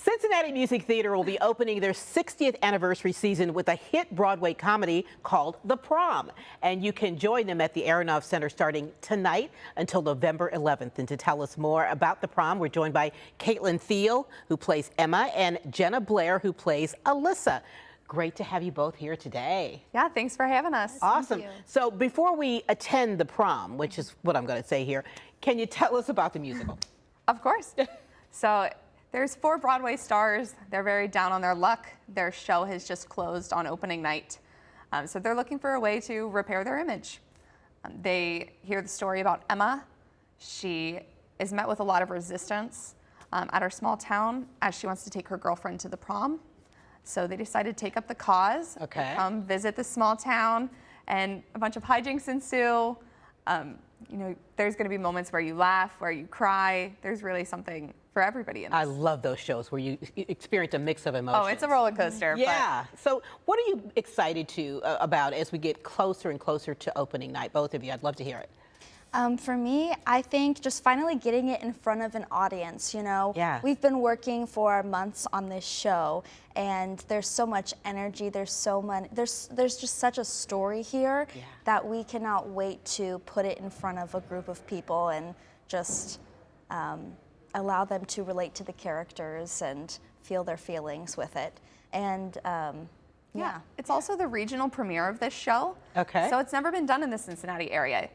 Cincinnati Music Theatre will be opening their 60th anniversary season with a hit Broadway comedy called The Prom. And you can join them at the Aronoff Center starting tonight until November 11th. And to tell us more about The Prom, we're joined by Caitlyn Thiel, who plays Emma, and Jennah Blair, who plays Alyssa. Great to have you both here today. Yeah, thanks for having us. Awesome. So before we attend The Prom, which is what I'm going to say here, can you tell us about the musical? Of course. So there's 4 Broadway stars. They're very down on their luck. Their show has just closed on opening night. So they're looking for a way to repair their image. They hear the story about Emma. She is met with a lot of resistance at her small town as she wants to take her girlfriend to the prom. So they decided to take up the cause, come visit the small town, and a bunch of hijinks ensue. You know, there's going to be moments where you laugh, where you cry. There's really something for everybody in this. I love those shows where you experience a mix of emotions. Oh, it's a roller coaster. Yeah. So what are you excited about as we get closer and closer to opening night? Both of you, I'd love to hear it. For me, I think just finally getting it in front of an audience, you know. Yeah. We've been working for months on this show, and there's so much energy, there's just such a story here that we cannot wait to put it in front of a group of people and just allow them to relate to the characters and feel their feelings with it. And yeah. It's also the regional premiere of this show. Okay. So it's never been done in the Cincinnati area.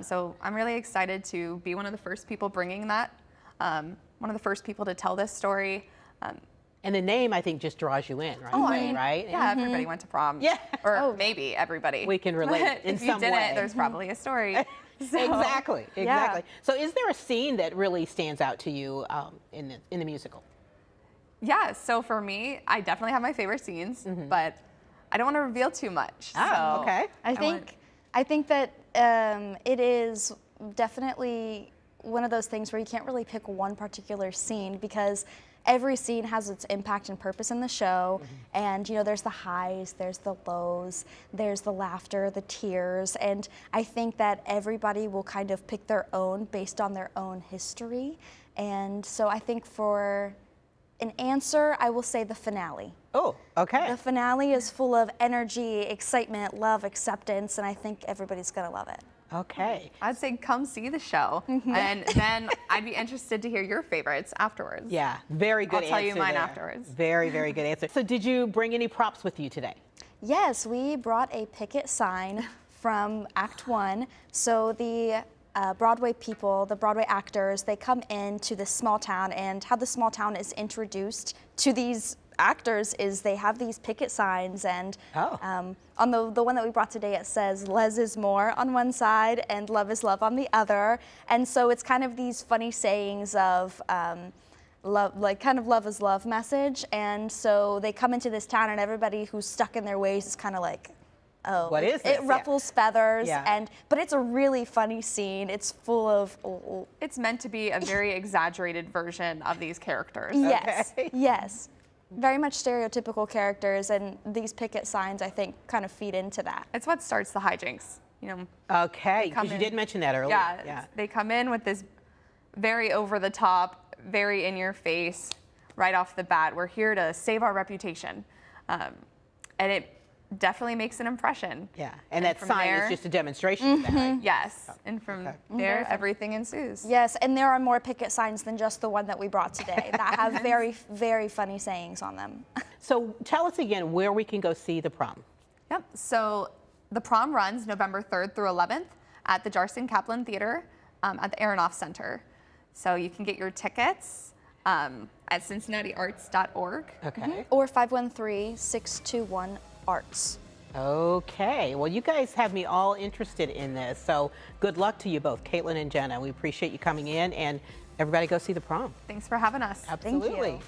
So I'm really excited to be one of the first people bringing that, one of the first people to tell this story. And the name, I think, just draws you in, right? Oh, I mean, right? Yeah, everybody went to prom. Yeah. Or maybe everybody. We can relate in some way. If you didn't, there's probably a story. So, Exactly. Yeah. So is there a scene that really stands out to you in the musical? Yeah, so for me, I definitely have my favorite scenes, but I don't want to reveal too much. Oh, so okay. I think that it is definitely one of those things where you can't really pick one particular scene because every scene has its impact and purpose in the show. And, you know, there's the highs, there's the lows, there's the laughter, the tears. And I think that everybody will kind of pick their own based on their own history. And so I think for an answer, I will say the finale. Oh, okay. The finale is full of energy, excitement, love, acceptance, and I think everybody's gonna love it. Okay. I'd say come see the show, and then I'd be interested to hear your favorites afterwards. Yeah, very good answer. I'll tell you mine there. afterwards. Very, very good answer. So did you bring any props with you today? Yes, we brought a picket sign from Act 1. So the Broadway people, the Broadway actors, they come into this small town, and how the small town is introduced to these actors is they have these picket signs, and on the one that we brought today, it says "Les is more" on one side and "Love is love" on the other. And so it's kind of these funny sayings of love, like kind of love is love message. And so they come into this town, and everybody who's stuck in their ways is kind of like, oh, what is this? It ruffles feathers, Yeah. but it's a really funny scene. It's full of. It's meant to be a very exaggerated version of these characters. Yes, Okay. yes. Very much stereotypical characters, and these picket signs, I think, kind of feed into that. It's what starts the hijinks, you know. Okay, because you did mention that earlier. Yeah, they come in with this very over-the-top, very in-your-face, right off the bat. We're here to save our reputation, and it definitely makes an impression. Yeah, and that sign is just a demonstration of that, right? Yes, and from there, everything ensues. Yes, and there are more picket signs than just the one that we brought today that have very, very funny sayings on them. So tell us again where we can go see The Prom. Yep, so the prom runs November 3rd through 11th at the Jarson Kaplan Theater at the Aronoff Center. So you can get your tickets at cincinnatiarts.org. Okay. Or 513-621 Arts. Okay, well, you guys have me all interested in this, so good luck to you both, Caitlyn and Jennah. We appreciate you coming in, and everybody go see The Prom. Thanks for having us. Absolutely. Thank you.